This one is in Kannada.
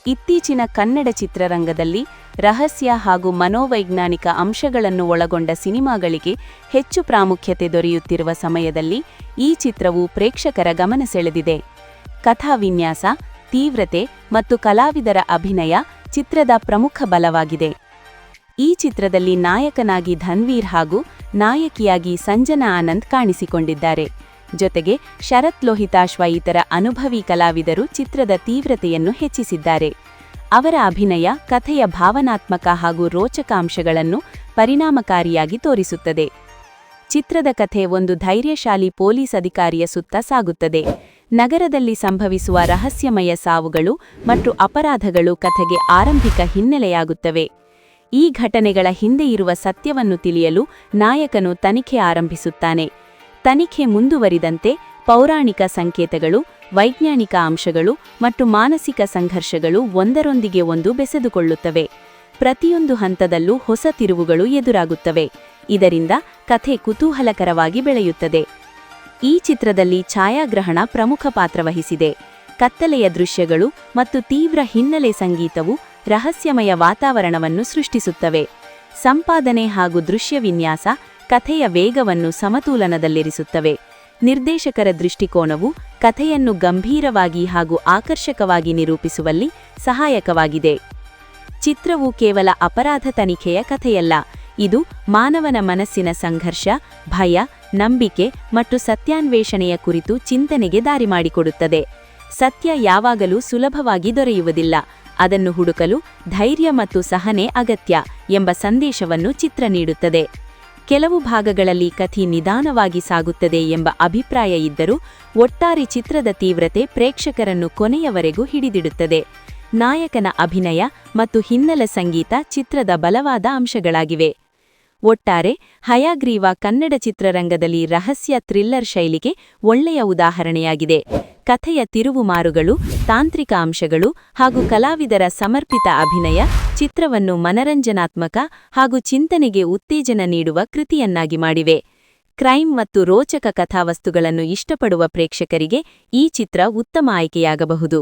ಇತ್ತೀಚಿನ ಕನ್ನಡ ಚಿತ್ರರಂಗದಲ್ಲಿ ರಹಸ್ಯ ಹಾಗೂ ಮನೋವೈಜ್ಞಾನಿಕ ಅಂಶಗಳನ್ನು ಒಳಗೊಂಡ ಸಿನಿಮಾಗಳಿಗೆ ಹೆಚ್ಚು ಪ್ರಾಮುಖ್ಯತೆ ದೊರೆಯುತ್ತಿರುವ ಸಮಯದಲ್ಲಿ ಈ ಚಿತ್ರವು ಪ್ರೇಕ್ಷಕರ ಗಮನ ಸೆಳೆದಿದೆ. ಕಥಾವಿನ್ಯಾಸ, ತೀವ್ರತೆ ಮತ್ತು ಕಲಾವಿದರ ಅಭಿನಯ ಚಿತ್ರದ ಪ್ರಮುಖ ಬಲವಾಗಿದೆ. ಈ ಚಿತ್ರದಲ್ಲಿ ನಾಯಕನಾಗಿ ಧನ್ವೀರ್ ಹಾಗೂ ನಾಯಕಿಯಾಗಿ ಸಂಜನಾ ಆನಂದ್ ಕಾಣಿಸಿಕೊಂಡಿದ್ದಾರೆ. ಜೊತೆಗೆ ಶರತ್ ಲೋಹಿತಾಶ್ವ ಇತರ ಅನುಭವಿ ಕಲಾವಿದರು ಚಿತ್ರದ ತೀವ್ರತೆಯನ್ನು ಹೆಚ್ಚಿಸಿದ್ದಾರೆ. ಅವರ ಅಭಿನಯ ಕಥೆಯ ಭಾವನಾತ್ಮಕ ಹಾಗೂ ರೋಚಕ ಅಂಶಗಳನ್ನು ಪರಿಣಾಮಕಾರಿಯಾಗಿ ತೋರಿಸುತ್ತದೆ. ಚಿತ್ರದ ಕಥೆ ಒಂದು ಧೈರ್ಯಶಾಲಿ ಪೊಲೀಸ್ ಅಧಿಕಾರಿಯ ಸುತ್ತ ಸಾಗುತ್ತದೆ. ನಗರದಲ್ಲಿ ಸಂಭವಿಸುವ ರಹಸ್ಯಮಯ ಸಾವುಗಳು ಮತ್ತು ಅಪರಾಧಗಳು ಕಥೆಗೆ ಆರಂಭಿಕ ಹಿನ್ನೆಲೆಯಾಗುತ್ತವೆ. ಈ ಘಟನೆಗಳ ಹಿಂದೆ ಇರುವ ಸತ್ಯವನ್ನು ತಿಳಿಯಲು ನಾಯಕನು ತನಿಖೆ ಆರಂಭಿಸುತ್ತಾನೆ. ತನಿಖೆ ಮುಂದುವರಿದಂತೆ ಪೌರಾಣಿಕ ಸಂಕೇತಗಳು, ವೈಜ್ಞಾನಿಕ ಅಂಶಗಳು ಮತ್ತು ಮಾನಸಿಕ ಸಂಘರ್ಷಗಳು ಒಂದರೊಂದಿಗೆ ಒಂದು ಬೆಸೆದುಕೊಳ್ಳುತ್ತವೆ. ಪ್ರತಿಯೊಂದು ಹಂತದಲ್ಲೂ ಹೊಸ ತಿರುವುಗಳು ಎದುರಾಗುತ್ತವೆ. ಇದರಿಂದ ಕಥೆ ಕುತೂಹಲಕರವಾಗಿ ಬೆಳೆಯುತ್ತದೆ. ಈ ಚಿತ್ರದಲ್ಲಿ ಛಾಯಾಗ್ರಹಣ ಪ್ರಮುಖ ಪಾತ್ರ ವಹಿಸಿದೆ. ಕತ್ತಲೆಯ ದೃಶ್ಯಗಳು ಮತ್ತು ತೀವ್ರ ಹಿನ್ನೆಲೆ ಸಂಗೀತವು ರಹಸ್ಯಮಯ ವಾತಾವರಣವನ್ನು ಸೃಷ್ಟಿಸುತ್ತವೆ. ಸಂಪಾದನೆ ಹಾಗೂ ದೃಶ್ಯ ವಿನ್ಯಾಸ ಕಥೆಯ ವೇಗವನ್ನು ಸಮತೋಲನದಲ್ಲಿರಿಸುತ್ತವೆ. ನಿರ್ದೇಶಕರ ದೃಷ್ಟಿಕೋನವು ಕಥೆಯನ್ನು ಗಂಭೀರವಾಗಿ ಹಾಗೂ ಆಕರ್ಷಕವಾಗಿ ನಿರೂಪಿಸುವಲ್ಲಿ ಸಹಾಯಕವಾಗಿದೆ. ಚಿತ್ರವು ಕೇವಲ ಅಪರಾಧ ತನಿಖೆಯ ಕಥೆಯಲ್ಲ, ಇದು ಮಾನವನ ಮನಸ್ಸಿನ ಸಂಘರ್ಷ, ಭಯ, ನಂಬಿಕೆ ಮತ್ತು ಸತ್ಯಾನ್ವೇಷಣೆಯ ಕುರಿತು ಚಿಂತನೆಗೆ ದಾರಿ ಮಾಡಿಕೊಡುತ್ತದೆ. ಸತ್ಯ ಯಾವಾಗಲೂ ಸುಲಭವಾಗಿ ದೊರೆಯುವುದಿಲ್ಲ, ಅದನ್ನು ಹುಡುಕಲು ಧೈರ್ಯ ಮತ್ತು ಸಹನೆ ಅಗತ್ಯ ಎಂಬ ಸಂದೇಶವನ್ನು ಚಿತ್ರ ನೀಡುತ್ತದೆ. ಕೆಲವು ಭಾಗಗಳಲ್ಲಿ ಕಥೆ ನಿಧಾನವಾಗಿ ಸಾಗುತ್ತದೆ ಎಂಬ ಅಭಿಪ್ರಾಯ ಇದ್ದರೂ ಒಟ್ಟಾರೆ ಚಿತ್ರದ ತೀವ್ರತೆ ಪ್ರೇಕ್ಷಕರನ್ನು ಕೊನೆಯವರೆಗೂ ಹಿಡಿದಿಡುತ್ತದೆ. ನಾಯಕನ ಅಭಿನಯ ಮತ್ತು ಹಿನ್ನೆಲೆ ಸಂಗೀತ ಚಿತ್ರದ ಬಲವಾದ ಅಂಶಗಳಾಗಿವೆ. ಒಟ್ಟಾರೆ ಹಯಗ್ರೀವ ಕನ್ನಡ ಚಿತ್ರರಂಗದಲ್ಲಿ ರಹಸ್ಯ ಥ್ರಿಲ್ಲರ್ ಶೈಲಿಗೆ ಒಳ್ಳೆಯ ಉದಾಹರಣೆಯಾಗಿದೆ. ಕಥೆಯ ತಿರುವುಮಾರುಗಳು, ತಾಂತ್ರಿಕ ಅಂಶಗಳು ಹಾಗೂ ಕಲಾವಿದರ ಸಮರ್ಪಿತ ಅಭಿನಯ ಚಿತ್ರವನ್ನು ಮನರಂಜನಾತ್ಮಕ ಹಾಗೂ ಚಿಂತನೆಗೆ ಉತ್ತೇಜನ ನೀಡುವ ಕೃತಿಯನ್ನಾಗಿ ಮಾಡಿವೆ. ಕ್ರೈಮ್ ಮತ್ತು ರೋಚಕ ಕಥಾವಸ್ತುಗಳನ್ನು ಇಷ್ಟಪಡುವ ಪ್ರೇಕ್ಷಕರಿಗೆ ಈ ಚಿತ್ರ ಉತ್ತಮ ಆಯ್ಕೆಯಾಗಬಹುದು.